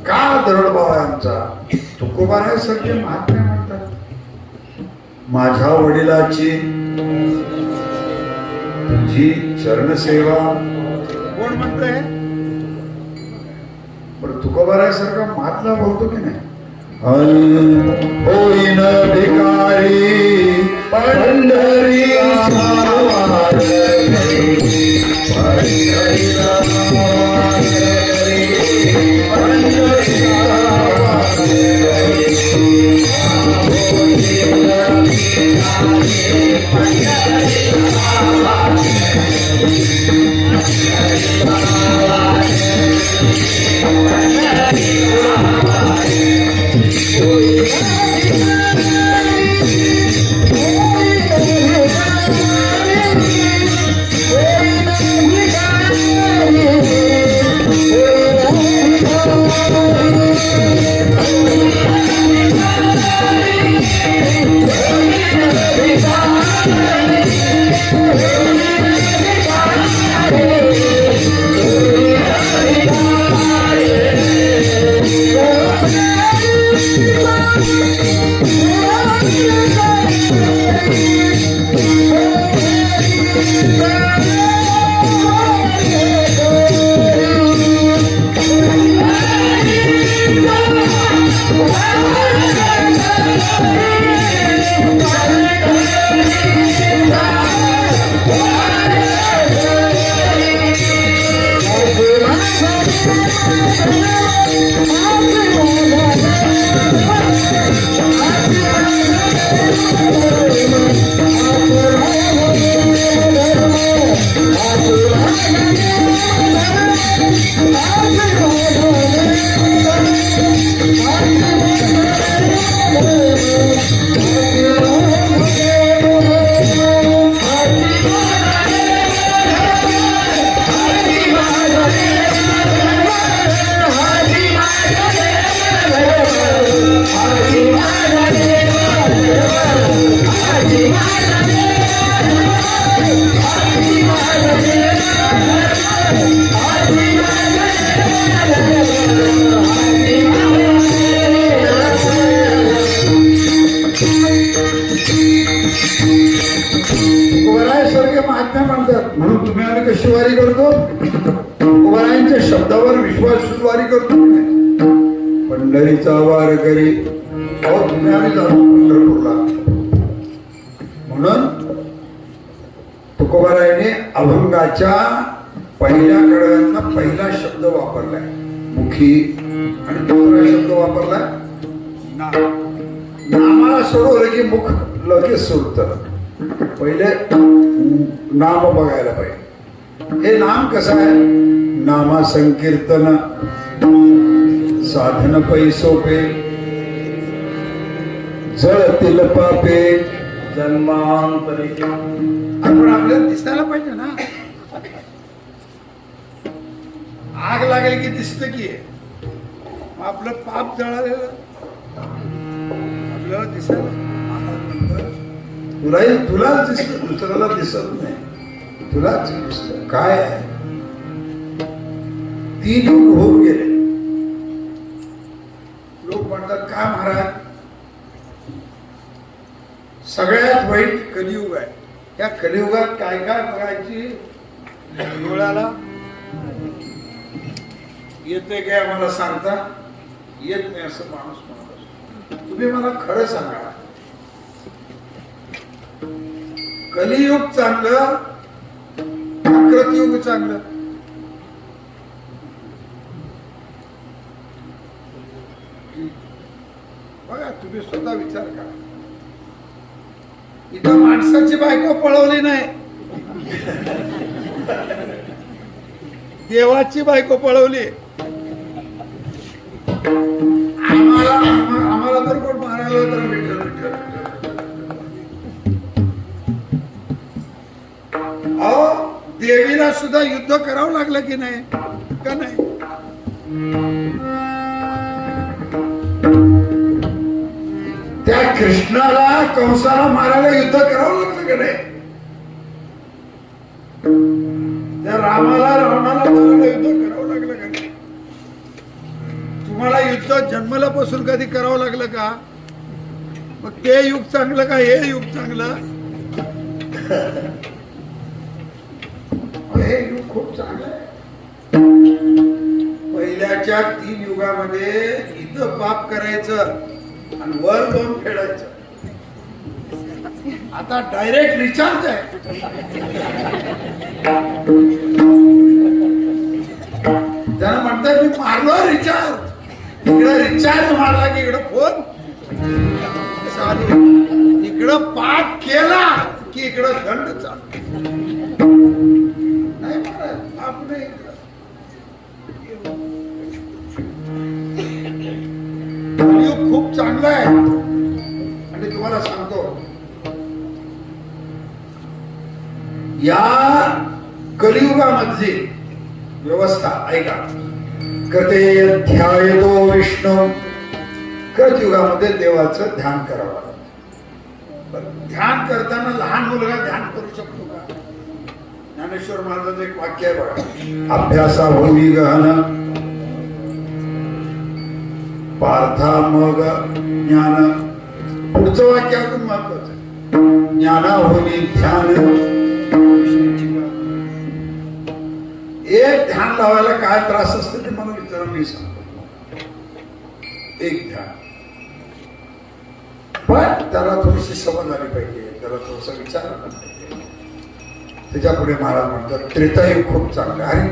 का दरडभाव आहे आमचा. तुकोबारासारखे महात्मे म्हणतात, माझ्या वडिलाची तुझी चरणसेवा. कोण म्हणतंय? पण तुकोबारासारखा महात्मा बोलतो की नाही. होईन भिकारी पंढरी म्हणून तुम्ही आम्ही कशी वारी करतो. तुकोबारायांच्या शब्दावर विश्वास वारी करतो. पंढरीचा वार करी तुम्ही आम्ही जातो पंढरपूरला. म्हणून तुकोबारायाने अभंगाच्या पहिल्या कडव्यांना पहिला शब्द वापरलाय मुखी आणि दुसरा शब्द वापरलाय नामाला सोडवलं की मुख लगेच सोडतं. पहिले नाम बघायला पाहिजे. हे नाम कसं आहे. नामा संकीर्तन साधन पैसोपे जळतील पापे जन्मांतरी. आपण आपल्याला दिसायला पाहिजे ना. आग लागेल की दिसत की आपलं पाप जळालेलं आपल्याला दिसायला. तुलाच दिसत, दुसऱ्याला दिसत नाही. तुलाच दिसत. काय आहे 3 युग होऊन गेले. लोक म्हणतात का महाराज सगळ्यात वाईट कलियुग आहे. या कलियुगात काय काय बघायची डोळ्याला येते काय आम्हाला सांगता येत नाही असं माणूस म्हणत असतो. तुम्ही मला खरं सांगा कलियुग चांगलं कृतयुग चांगलं. बघा तुम्ही स्वतः विचार करा. इथं माणसाची बायको पळवली नाही, देवाची बायको पळवली. आम्हाला तर कोण मारायला तर विठ्ठल विठ्ठल. देवीला सुद्धा युद्ध करावं लागलं की नाही का नाही. त्या कृष्णाला कंसाला मारायला युद्ध करावं लागलं का नाही. त्या रामाला रावणाला मारायला युद्ध करावं लागलं का नाही. तुम्हाला युद्ध जन्मल्यापासून कधी करावं लागलं का? मग ते युग चांगलं का हे युग चांगलं? हे युग खूप चांगलं आहे. पहिल्याच्या 3 युगामध्ये इथं पाप करायचं आणि वर जाऊन फेडायचं. आता डायरेक्ट रिचार्ज आहे. त्याला म्हणतात मी मारलो रिचार्ज. इकडे रिचार्ज मारला की इकडं फोन चालू, इकडं पाप केला की इकडं दंड चालू. नाही महाराज, पाप नाही. कलियुग खूप चांगलं आहे. आणि तुम्हाला सांगतो, या कलियुगामधली व्यवस्था ऐका. कते ध्यायतो विष्णू. कलियुगामध्ये देवाचं ध्यान करावं लागतं. ध्यान करताना लहान मुलगा ध्यान करू शकतो का? ज्ञानेश्वर महाराजांचं एक वाक्य आहे बघा, अभ्यासा होई गहन पार्था मग ज्ञान. पुढचं वाक्य अजून महत्वाचं आहे, ज्ञाना होई ध्यान. एक ध्यान लावायला काय त्रास असतो ते मला विचारा, मी सांगतो. एक ध्यान, पण त्याला थोडीशी समज आली पाहिजे, त्याला थोडसा विचार आला पाहिजे. त्याच्या पुढे महाराज म्हणतात त्रेतायुग खूप चांगलं आहे.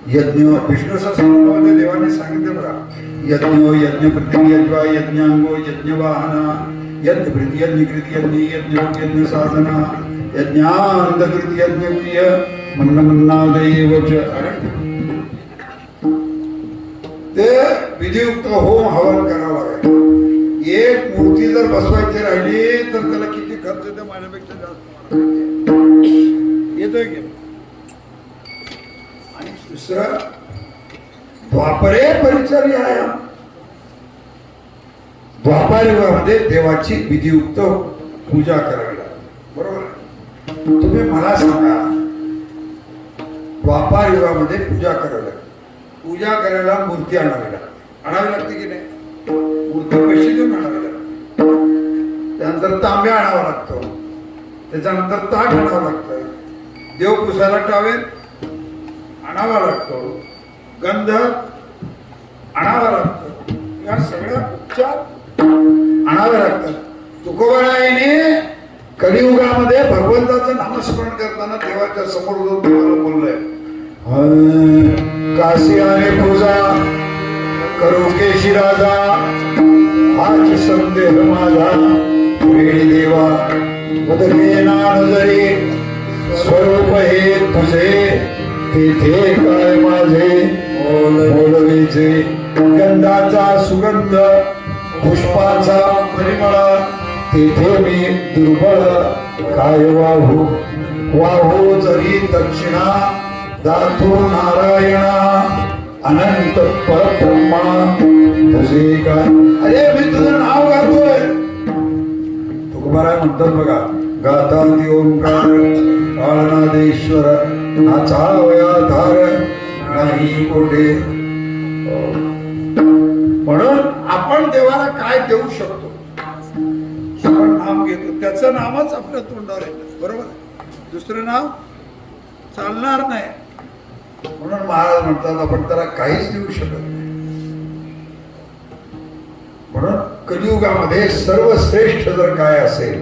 यज्ञ विष्णू सहस्त्रनामामध्ये देवाने सांगितलं बघा, यज्ञो यज्ञपती यज्वा यज्ञांगो यज्ञवाहना यज्ञप्रीती यज्ञकृती यज्ञ यज्ञ यज्ञ साधना यज्ञानंदकृती यज्ञप्रिय मन्नमन्नादैवच. ते विधियुक्त होम हवन करावं लागेल. एक मूर्ती जर बसवायची राहिली तर त्याला किती खर्च येतो? माझ्यापेक्षा जास्त येतोय की. आणि दुसरं, द्वापरे परिचर्या. द्वापार युगामध्ये देवाची विधियुक्त पूजा करावी लागते. बरोबर. तुम्ही मला सांगा, द्वापार युगामध्ये पूजा करावी लागते. पूजा करायला मूर्ती आणावी लागते की नाही? मूर्ती पैसे देऊन आणावी लागते. त्यानंतर तांब्या आणावा लागतो, त्याच्यानंतर ताट आणावं लागतं, देव पुसायला टावेल आणावा लागतो, गंध आणावा लागतो. या सगळ्या उपचार आणावे लागतात. तुकोबारायाने कलियुगामध्ये भगवंताचं नामस्मरण करताना देवाच्या समोर जाऊन देवाला बोललंय, काशी आले पूजा करू केशी राजा, हाच संदेह माझा वेळी देवा, बदले ना नजरे स्वरूप हे तुझे, तेथे काय माझे बोलवेचे. गंधाचा सुगंध पुष्पाचा परिमळ, तेथे मी दुर्बळ काय वाहू. वाहू जरी दक्षिणा दातू नारायणा, अनंत परब्रह्मा तुझे काय. अरे मी तुझं नाव गातोय. तुकोबाराय म्हणतात बघा, गाता ती ओंकार काळनादेश्वर, नाचावया धार नाही कोठे. म्हणून आपण देवाला काय देऊ शकतो? आपण नाम घेतो, त्याचं नामच आपल्या तोंडावर येतं. बरोबर. दुसरं नाव चालणार नाही. म्हणून महाराज म्हणतात आपण त्याला काहीच देऊ शकत नाही. म्हणून कलियुगामध्ये सर्वश्रेष्ठ जर काय असेल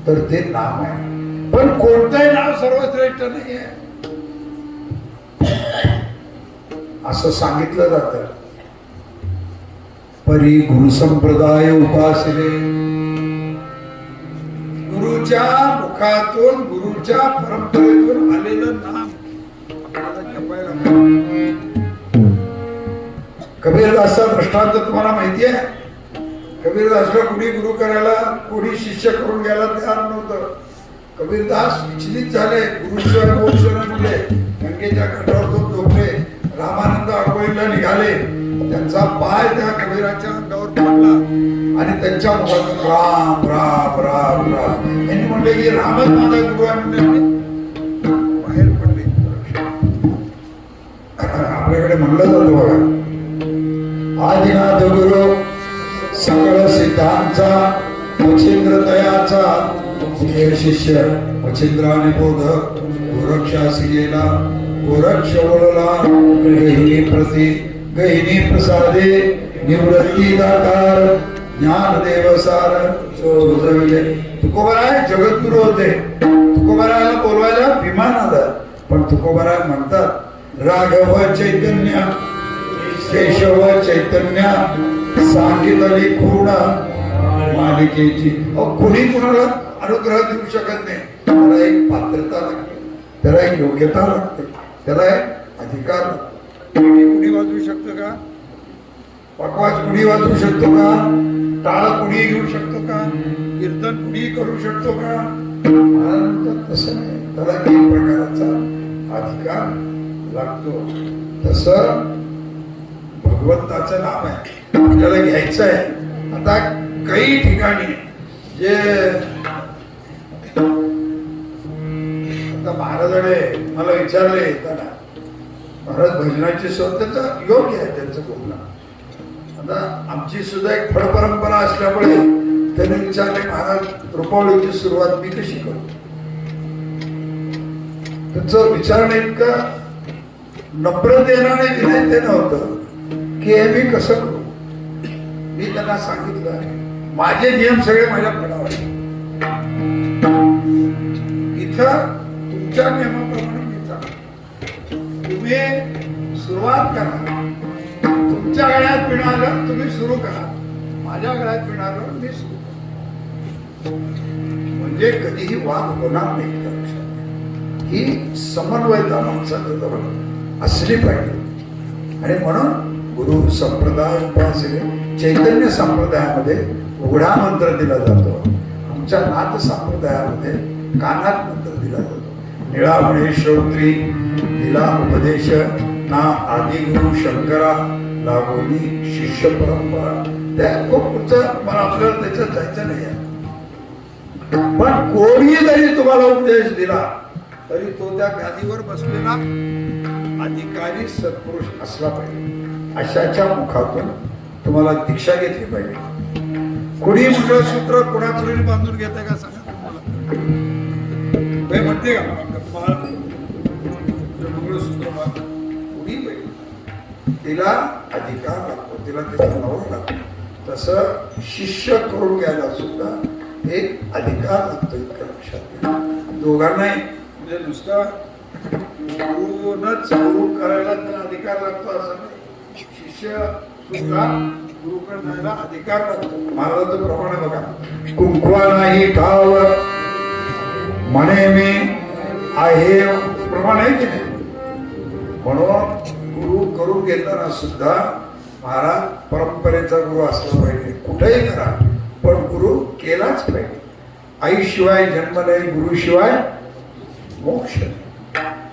तर ते नाम आहे. पण कोणतंही नाव सर्वश्रेष्ठ नाही आहे असं सांगितलं जातं. परी गुरु संप्रदाय उपासले, गुरुच्या मुखातून गुरुच्या परंपरेतून आलेलं नाम कबीरदासचा दृष्टांत तुम्हाला माहिती आहे. कबीरदासला कुणी गुरु करायला, कुणी शिष्य करून घ्यायला तयार नव्हतं. कबीरदास विचलित झाले. गुरुशिवाय गोशिवाय मुले गंगेच्या काठावर जाऊन झोपले. रामानंद आंघोळीला निघाले. त्यांचा पाय त्या कबीराच्या अंगावर पडला आणि त्यांच्या मुखातून राम राम राम राम यांनी म्हणले की रामच माझा गुरु आहे म्हणले. बाहेर पडले. आपल्याकडे म्हणलं जातं बघा, आदिनाथ गुरु सकळ सिद्धांचा मच्छिंद्र तयाचा प्रिय शिष्य मच्छिंद्राने बोधक गोरक्षासी गेला गोरक्ष बोलला गहिनी प्रती गहिनी प्रसादे निवृत्ती दातार ज्ञान देवसार शोधविले. तुकोबाराय जगद्गुरु होते. तुकोबारायला बोलवायला विमान आलं, पण तुकोबाराय म्हणतात राघव चैतन्य केशव चैतन्य सांगितली खूण मालिकेची. कुणी कुणाला अनुग्रह देऊ शकत नाही. त्याला एक पात्रता लागते, त्याला एक योग्यता लागते, त्याला एक अधिकार लागतो. कुणी वाजवू शकतो का? पकवाज कुणी वाजवू शकतो का? टाळ कुणी घेऊ शकतो का? कीर्तन कुणी करू शकतो का? तसं नाही, त्याला एक प्रकारचा अधिकार लागतो. तसं भगवंताचं नाव आहे, आपल्याला घ्यायचं आहे. आता काही ठिकाणी जे आता महाराजाने मला विचारले येताना, महाराज भजनाची सोय त्याचा योग्य आहे त्यांचं बोलणं. आता आमची सुद्धा एक फळ परंपरा असल्यामुळे त्यांनी विचारले महाराज रुपावळीची सुरुवात मी कशी करू. त्यांचं विचारणं इतकं नम्रतेनं आणि विनयतेनं होतं की हे मी कसं करू. मी त्यांना सांगितलं माझे नियम सगळे माझ्या फळावर इथं तुमच्या नियमाप्रमाणे मी चालतो. तुम्ही सुरुवात करा, तुमच्या गळ्यात पिणारं तुम्ही सुरू करा, माझ्या गळ्यात पिणारं मी सुरू करा. म्हणजे कधीही वाद होणार नाही. ही समन्वयता माणसाजवळ असली पाहिजे. आणि म्हणून गुरु संप्रदाय उपासने चैतन्य संप्रदायामध्ये उघडा मंत्र दिला जातो. आमच्या नाथ संप्रदायामध्ये कानात मंत्र दिला जातो. निळा म्हणे श्रोत्री दिला उपदेश ना आदि गुरु शंकरा लागोनी शिष्य परंपरा. त्या खूप पुढचं मला आपल्याला त्याच्यात जायचं नाही आहे. पण कोणी जरी तुम्हाला उपदेश दिला तरी तो त्या गादीवर बसलेला अधिकारी सत्पुरुष असला पाहिजे. अशाच्या मुखातून तुम्हाला दीक्षा घेतली पाहिजे. कुणी मंगळसूत्र कुणापुढे बांधून घेते का सांगा म्हणते का मंगळसूत्र कुणी पाहिजे, तिला अधिकार लागतो, तिला त्याचा नवरा लागतो. तसं शिष्य करून घ्यायला सुद्धा एक अधिकार लागतो. इतकं लक्षात घ्या. दोघांनाही म्हणजे नुसतं गुरुनच गुरु करायला त्याला अधिकार लागतो असं नाही. शिष्य सुद्धा गुरुकडे जायला अधिकार लागतो. महाराजांचं प्रमाण बघा, कुंकवा नाही ठाव म्हणे मी आहे प्रमाण आहे की नाही. म्हणून गुरु करून घेताना सुद्धा महाराज परंपरेचा गुरु असला पाहिजे. कुठेही करा पण गुरु केलाच पाहिजे. आईशिवाय जन्म नाही, गुरुशिवाय मोक्ष.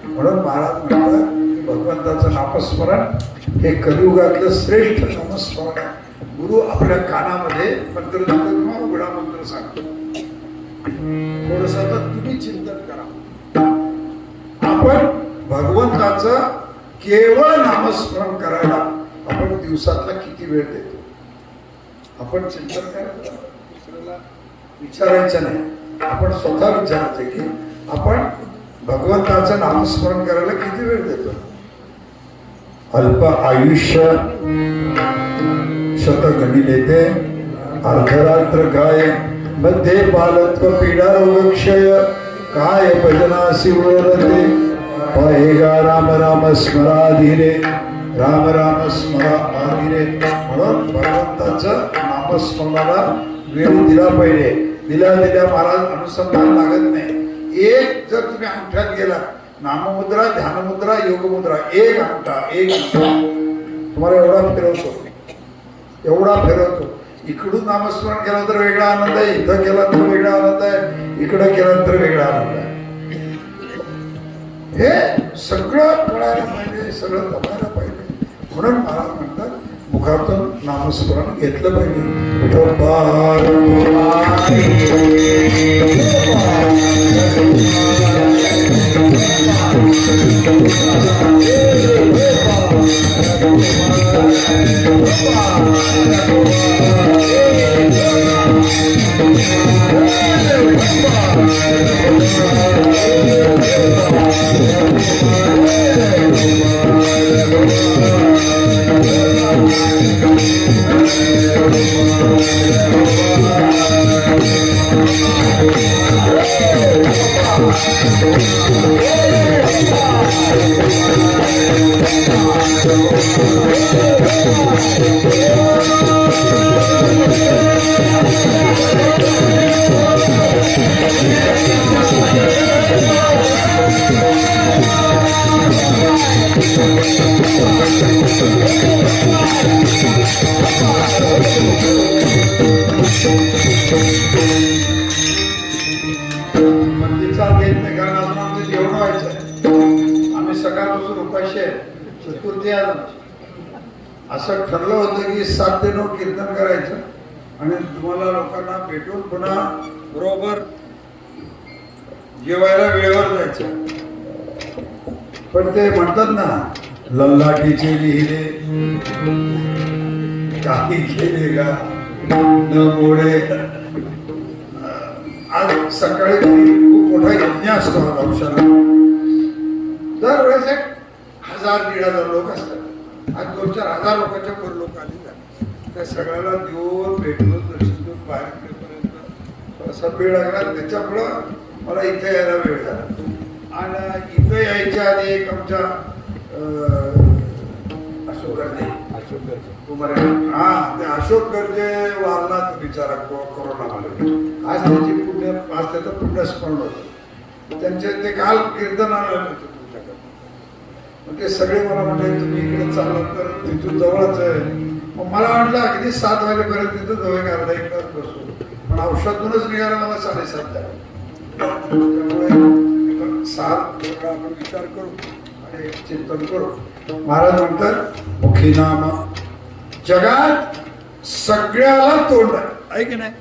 म्हणून महाराज म्हणतात भगवंताचं नामस्मरण हे कलियुगातलं श्रेष्ठ नामस्मरण आहे. गुरु आपल्या कानामध्ये मंत्र देतो किंवा उघडा मंत्र सांगतो. थोडस तुम्ही चिंतन करा. आपण भगवंताचं केवळ नामस्मरण करायला आपण दिवसातला किती वेळ देतो. आपण चिंतन करायचं, दुसऱ्याला विचारायचं नाही. आपण स्वतः विचारायचं की आपण भगवंताचं नामस्मरण करायला किती वेळ देतो. अल्प आयुष्य शतगणी लेते अर्धरात्र काय मध्ये बालत्व पीडा रोग क्षय काय भजनासी उरते पाहेगा राम राम स्मरा धीरे राम राम स्मरा आधीरे. म्हणून भगवंताचं नामस्मरणाला वेळ दिला पाहिजे. दिल्या महाराज अनुसंधान लागत नाही. एक जर तुम्ही अंगठ्यात गेला नाममुद्रा ध्यानमुद्रा योगमुद्रा एक अंगठा तुम्हाला एवढा फिरवतो. इकडून नामस्मरण केलं तर वेगळा आनंद आहे, इथं केला तर वेगळा आनंद आहे, इकडं केला तर वेगळा आनंद आहे. हे सगळं कळायला पाहिजे, सगळं जमायला पाहिजे. म्हणून महाराज म्हणतात मुखातून नामस्मरण घेतलं पाहिजे. विठोबा असं ठरलं होतं की 7 ते 9 कीर्तन करायचं आणि तुम्हाला लोकांना भेटून पुन्हा बरोबर जेवायला वेळेवर जायचं. पण ते म्हणतात ना, लल्लाटीचे लिहिले काही केले का न मोडे. आज सकाळी खूप मोठा यज्ञ असतो औषधा. दरवेळेस 1000-1500 लोक असतात. आज 2-4 हजार लोकांच्या वर लोक आले जातात. त्या सगळ्याला देऊन भेटून दर्शन देऊन बाहेर निघेपर्यंत असा वेळ लागला. त्याच्यामुळं मला इथे यायला वेळ झाला. आणि इथं यायच्या आधी एक आमच्या अशोक गर्जे ते अशोक गर्जे वारला बिचारा कोरोनामध्ये. आज त्याचं पुण्यस्मरण होतं. त्यांचे ते काल कीर्तनाला ते सगळे मला म्हणले तुम्ही इकडे चाललात तर तिथून जवळच आहे. मग मला म्हटलं अगदी 7 वाजेपर्यंत तिथं जवळ अर्धा 1 तास बसू. पण औषधातूनच निघायला मला 7:30 झाले. त्यामुळे 7 आपण विचार करू आणि चिंतन करू. महाराज म्हणतात मुखी नाम जगात सगळ्याला तोंड आहे की नाही.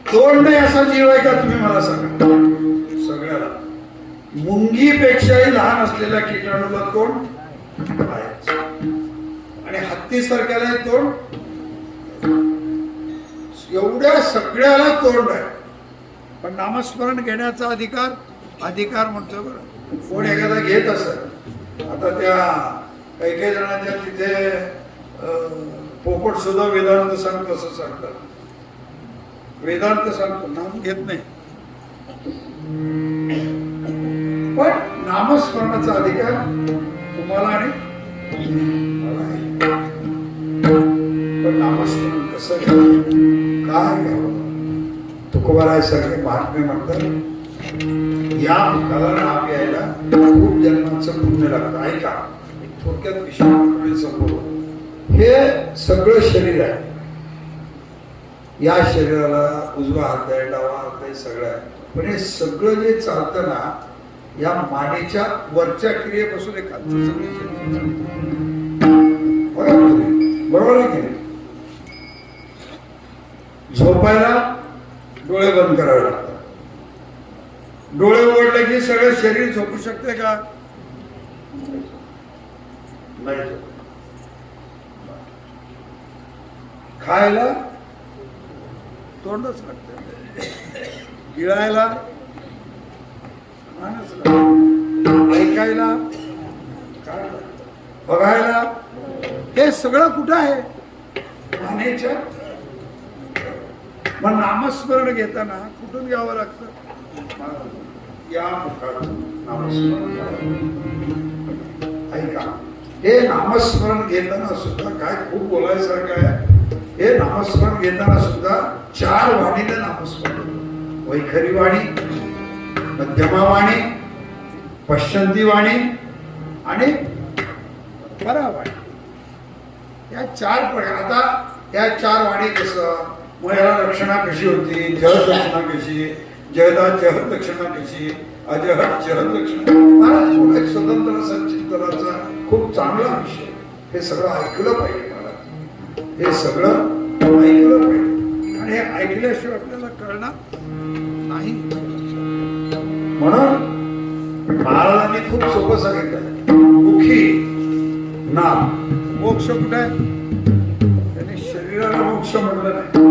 तोंड नाही असा जीव आहे का तुम्ही मला सांगा. सगळ्याला मुंगीपेक्षाही लहान असलेल्या कीटाणूला तोंड आहे आणि हत्तीसारख्याला तोंड. एवढ्या सगळ्याला तोंड आहे. पण नामस्मरण घेण्याचा अधिकार म्हणतो बरं. कोण एखादा घेत असत. आता त्या काही जणांच्या तिथे पोपट सुद्धा वेदांत सांगतो असं सांगतात. वेदांत सांगतो, नाम घेत नाही. पण नामस्मरणाचा अधिकार तुम्हाला आणि मला आहे. पण नामस्मरण कसं घ्यावं, काय घ्यावं. तुकोबारायसारखे महात्मे म्हणतात या मुखाला नाम यायला खूप जन्मांचं पुण्य लागतं. ऐका थोडक्यात विषय संपूर्ण. हे सगळं शरीर आहे. या शरीराला उजवा हात आहे, डावा हात आहे, सगळं आहे. पण हे सगळं जे चालतं ना, या मानेच्या वरच्या क्रियेपासून एक सगळे शरीर बरोबर आहे की. झोपायला डोळे बंद करावे लागतात. डोळे उघडले की सगळं शरीर झोपू शकते का. नाही. खायला तोंडच लागते. गिळायला ऐकायला बघायला हे सगळं कुठं आहे मानेच्या. मग नामस्मरण घेताना कुठून घ्यावं लागतं. या मुखात नामस्मरण. ऐका हे नामस्मरण घेताना सुद्धा काय खूप बोलायसारखं आहे. हे नामस्मरण घेताना सुद्धा 4 वाणीने नामस्मरण. वैखरी वाणी, मध्यमा वाणी, पश्चंती वाणी आणि परावाणी. या 4 प्रकार. आता या 4 वाणी कसं मग याला रक्षणा कशी होती. जह दक्षिणा कशी, जयदा जह दक्षिणा कशी, अजह जह दक्षिणा. महाराज एक स्वतंत्र संचिंतनाचा खूप चांगला विषय. हे सगळं ऐकलं पाहिजे महाराज. हे सगळं ऐकलं पाहिजे आणि हे ऐकल्याशिवाय आपल्याला कळणार नाही. म्हणून महाराजांनी खूप सोपं सांगितलं. मुखी नाम. मोक्ष कुठे आहे? त्याने शरीराला मोक्ष म्हटलं नाही.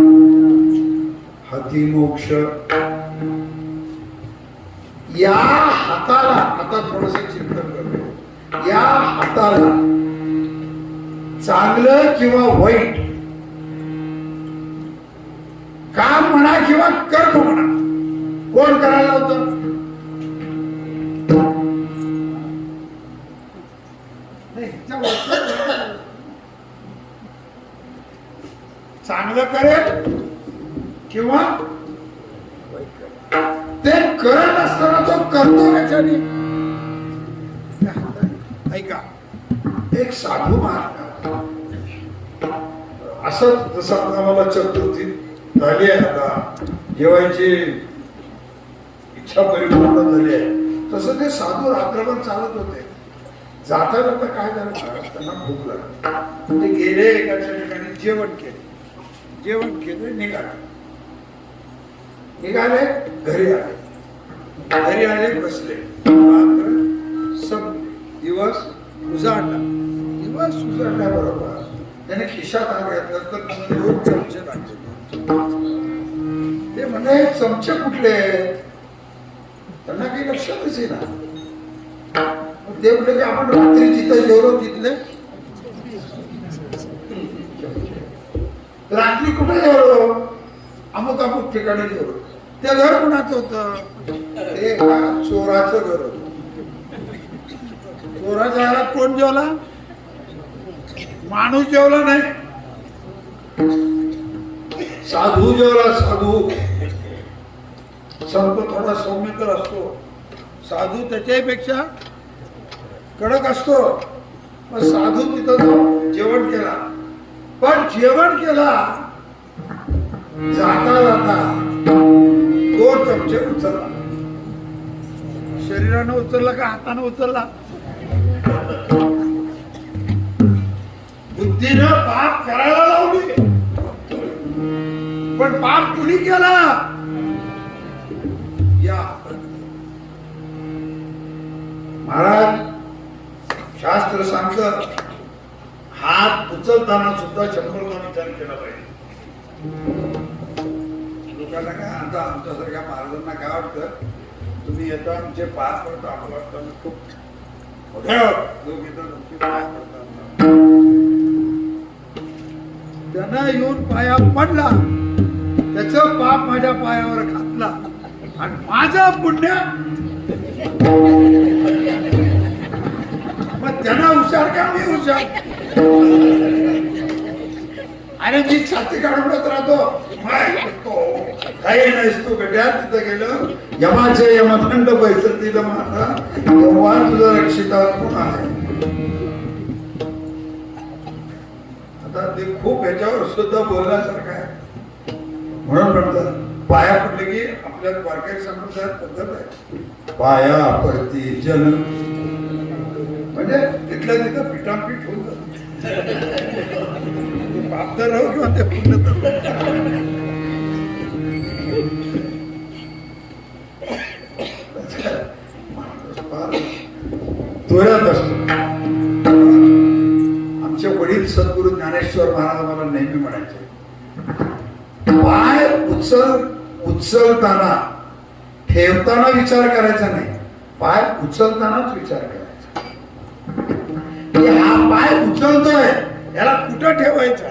हाती मोक्ष. या हाताला, आता थोडस चिंतन करतो, या हाताला चांगलं किंवा वाईट काम म्हणा किंवा कर्म म्हणा, कोण करायला होतं? चांगलं करेल किंवा ते करत असताना तो करतो याच्याने. ऐका, एक साधू महाराज असं, जसं आम्हाला चतुर्थी झाली आहे, आता जेवायची इच्छा परिपूर्ण झाली आहे, तसं ते साधू रात्रभर चालत होते. जाता जाता काय झालं, त्यांना भूक लागली. ते गेले एकाच्या ठिकाणी, जेवण केलं, निघाले घरी आले, बसले. सब दिवस उजाडला बरोबर त्याने खिशात हात घातला तर 2 चमचे लागले. ते म्हणे चमचे कुठले, त्यांना काही लक्षातच येईना. ते म्हटलं की आपण रात्री जिथं जेवलो तिथले, रात्री कुठे जेवलो, अमुक ठिकाणी जेवलो. ते घर कुणाचं होतं? ते चोराचं घर होतं. चोराच्या घरात कोण जेवला? माणूस जेवला नाही, साधू जेवला. साधू संत थोडा सौम्य तर असतो, साधू त्याच्यापेक्षा कडक असतो. मग साधू तिथं जाऊन जेवण केला, पण जेवण केला जाता जाता 2 चमचे उचलला. शरीरानं उचलला का हातानं उचलला? बुद्धीनं पाप करायला लावली, पण पाप कुणी केला? या महाराज शास्त्र सांगतं, हात उचलताना सुद्धा 100 विचार केला पाहिजे. लोकांना काय, आता आमच्यासारख्या महाराजांना काय वाटतं, तुम्ही येता आमचे पाय पडता, आम्हाला वाटतं खूप मोठ्या लोक येतात, तुमचे पाय पडतात. त्यांना येऊन पाया पडला, त्याचं पाप माझ्या पायावर घातला आणि माझं पुण्य मग त्यांना हुशार का मी हुशार? अरे मी छाती काढूनच राहतो, काही नसतो बेट्या. तिथं गेलं, यमाचे यमदंड पैसे दिलं माझा, तेव्हा तुझा रक्षिता कोण आहे? आता ते खूप ह्याच्यावर सुद्धा बोलण्यासारखं आहे. म्हणून म्हणतात पाया पडले की आपल्या वारकरी संप्रदायात पद्धत आहे, पाया पडती जन, म्हणजे तिथल्या तिथं पिठापीठ होऊन जात. पाप तर राहू किंवा ते पुण्य तर जोरात असतो. आमचे वडील सद्गुरु ज्ञानेश्वर महाराज मला नेहमी म्हणायचे, पाय उचलताना ठेवताना विचार करायचा नाही, पाय उचलतानाच विचार करायचा. हा पाय उचलतोय, याला कुठं ठेवायचा?